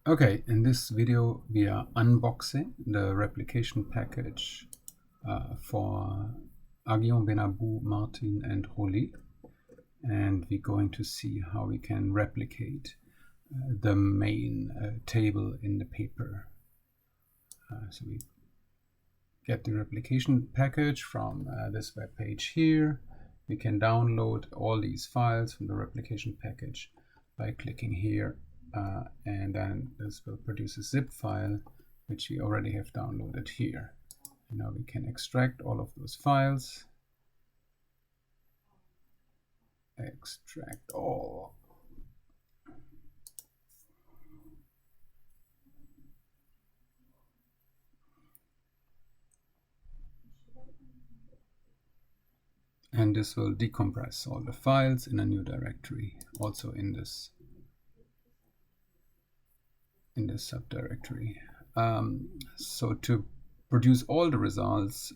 Okay, in this video we are unboxing the replication package for Agion, Benabou, Martin and Rolly, and we're going to see how we can replicate the main table in the paper. So we get the replication package from this web page here. We can download all these files from the replication package by clicking here. And then this will produce a zip file, which we already have downloaded here. And now we can extract all of those files. Extract all. And this will decompress all the files in a new directory, also in this subdirectory. So to produce all the results,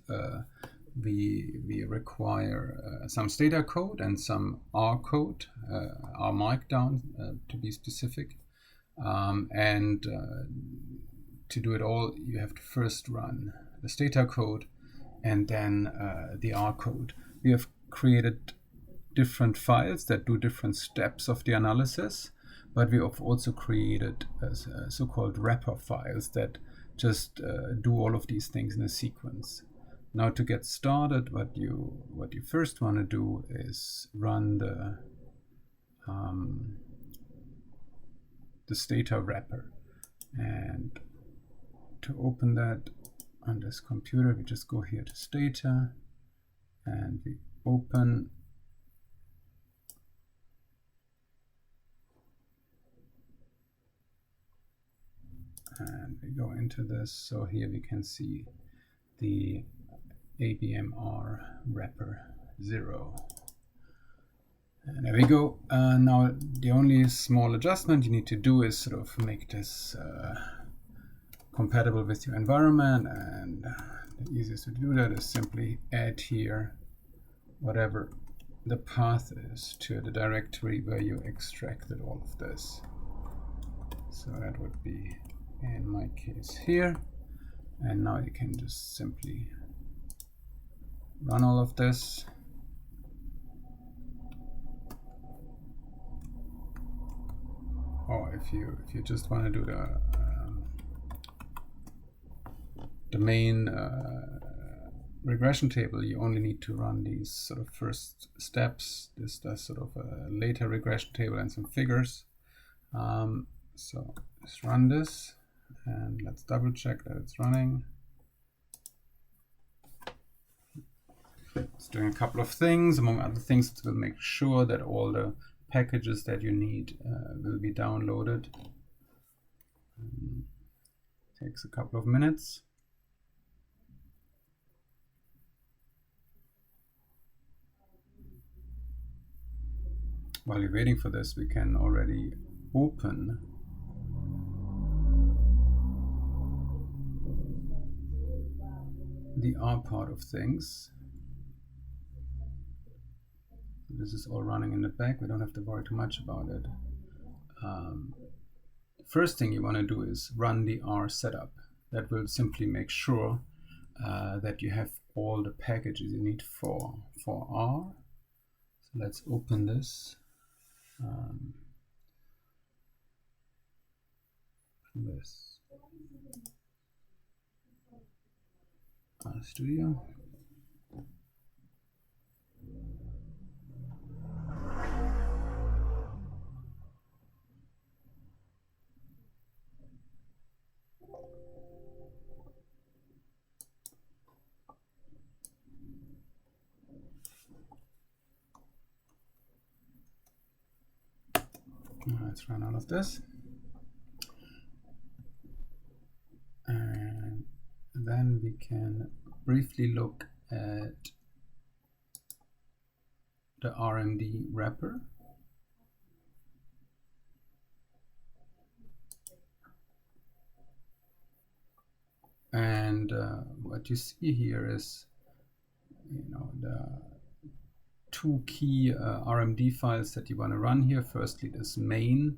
we require some Stata code and some R code, R markdown to be specific. And to do it all, you have to first run the Stata code and then the R code. We have created different files that do different steps of the analysis, but we have also created so-called wrapper files that just do all of these things in a sequence. Now to get started, what you first want to do is run the Stata wrapper. And to open that on this computer, we just go here to Stata and we open and we go into this. So here we can see the ABMR wrapper 0. And there we go. Now the only small adjustment you need to do is sort of make this compatible with your environment, and the easiest way to do that is simply add here whatever the path is to the directory where you extracted all of this. So that would be in my case here, and now you can just simply run all of this. Or if you just want to do the main regression table, you only need to run these sort of first steps. This does sort of a later regression table and some figures. So let's run this. And let's double check that it's running. It's doing a couple of things. Among other things, it will make sure that all the packages that you need will be downloaded. Takes a couple of minutes. While you're waiting for this, we can already open the R part of things. This is all running in the back. We don't have to worry too much about it. First thing you want to do is run the R setup. That will simply make sure that you have all the packages you need for R. So let's open this. Studio. Let's run all of this. And then we can briefly look at the RMD wrapper. And what you see here is, the two key RMD files that you want to run here. Firstly, this main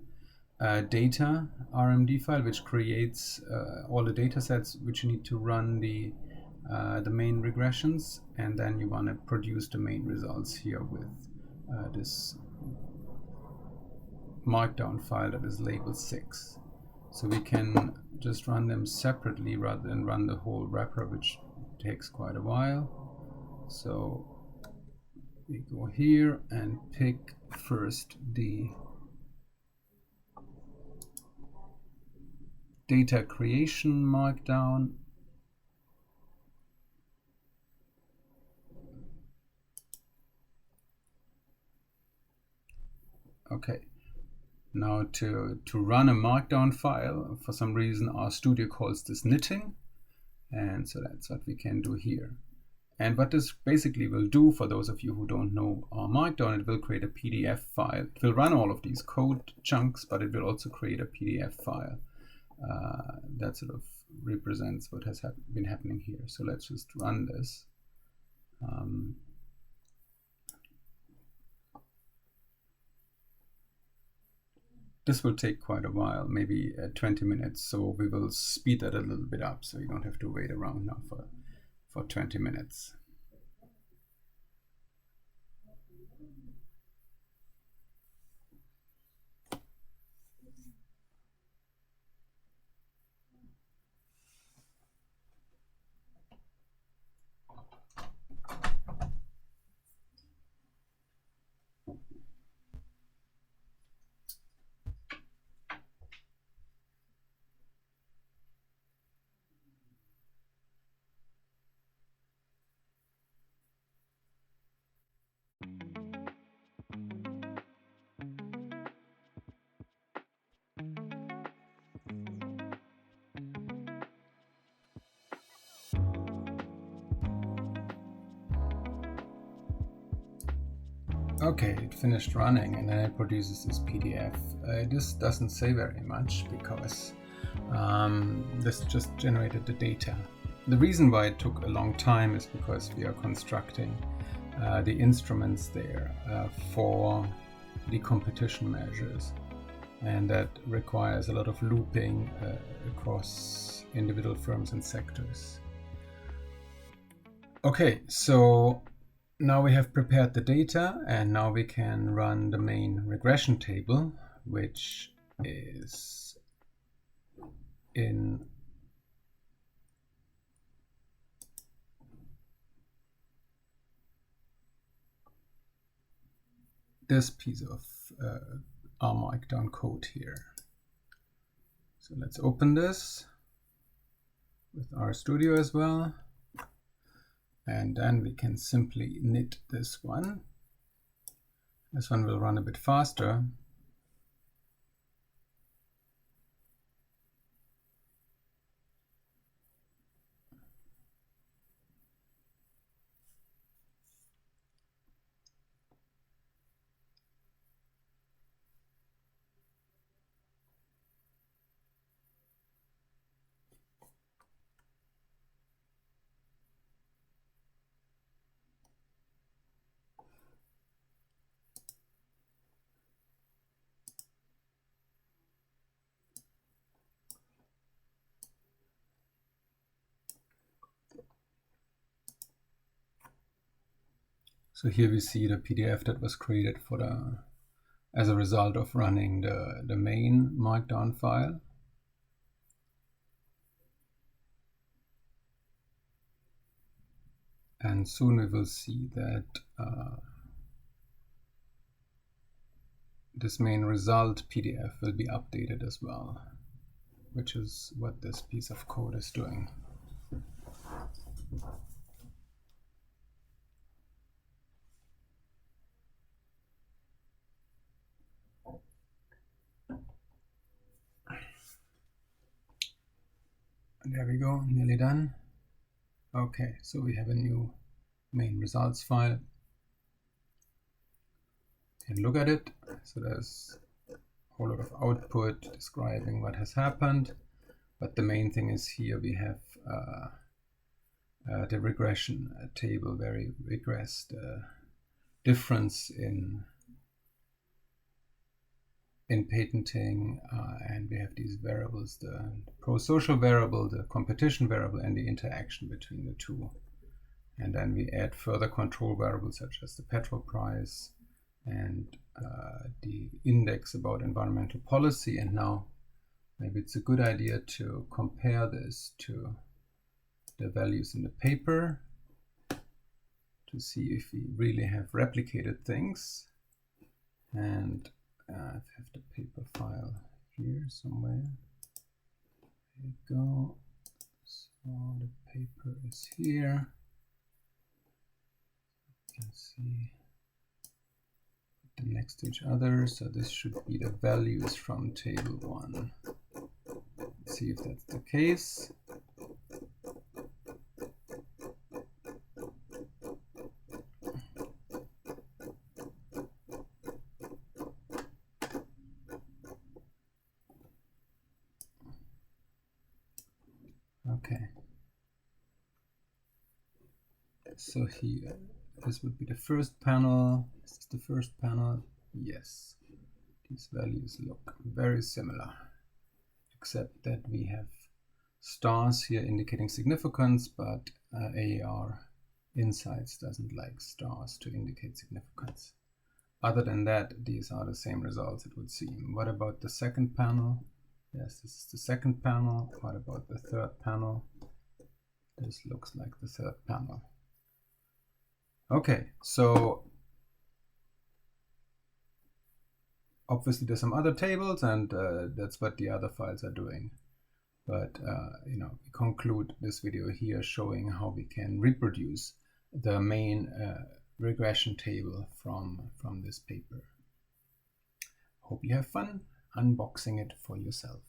data RMD file, which creates all the data sets which you need to run the main regressions, and then you want to produce the main results here with this markdown file that is labeled 6. So we can just run them separately rather than run the whole wrapper, which takes quite a while. So we go here and pick first the data creation markdown. Okay, now to run a markdown file, for some reason RStudio calls this knitting, and so that's what we can do here. And what this basically will do, for those of you who don't know Markdown, it will create a PDF file. It will run all of these code chunks, but it will also create a PDF file that sort of represents what has been happening here. So let's just run this. This will take quite a while, maybe 20 minutes. So we will speed that a little bit up, so you don't have to wait around now for 20 minutes. Okay, it finished running, and then it produces this PDF. This doesn't say very much because this just generated the data. The reason why it took a long time is because we are constructing the instruments there for the competition measures, and that requires a lot of looping across individual firms and sectors. Okay, so now we have prepared the data, and now we can run the main regression table, which is in this piece of our markdown code here. So let's open this with RStudio as well. And then we can simply knit this one. This one will run a bit faster. So here we see the PDF that was created for as a result of running the main markdown file. And soon we will see that this main result PDF will be updated as well, which is what this piece of code is doing. There we go, nearly done. Okay, so we have a new main results file. You can look at it. So there's a whole lot of output describing what has happened. But the main thing is here we have the regression table where we regressed difference in in patenting, and we have these variables, the pro-social variable, the competition variable, and the interaction between the two. And then we add further control variables such as the petrol price and the index about environmental policy. And now maybe it's a good idea to compare this to the values in the paper to see if we really have replicated things. And I have the paper file here somewhere. There you go. So the paper is here. You can see them next to each other. So this should be the values from table 1. Let's see if that's the case. Okay, so here, this would be the first panel. Is this the first panel? Yes. These values look very similar, except that we have stars here indicating significance, but AR Insights doesn't like stars to indicate significance. Other than that, these are the same results, it would seem. What about the second panel? Yes, this is the second panel. What about the third panel? This looks like the third panel. Okay, so obviously there's some other tables, and that's what the other files are doing. But we conclude this video here showing how we can reproduce the main regression table from this paper. Hope you have fun unboxing it for yourself.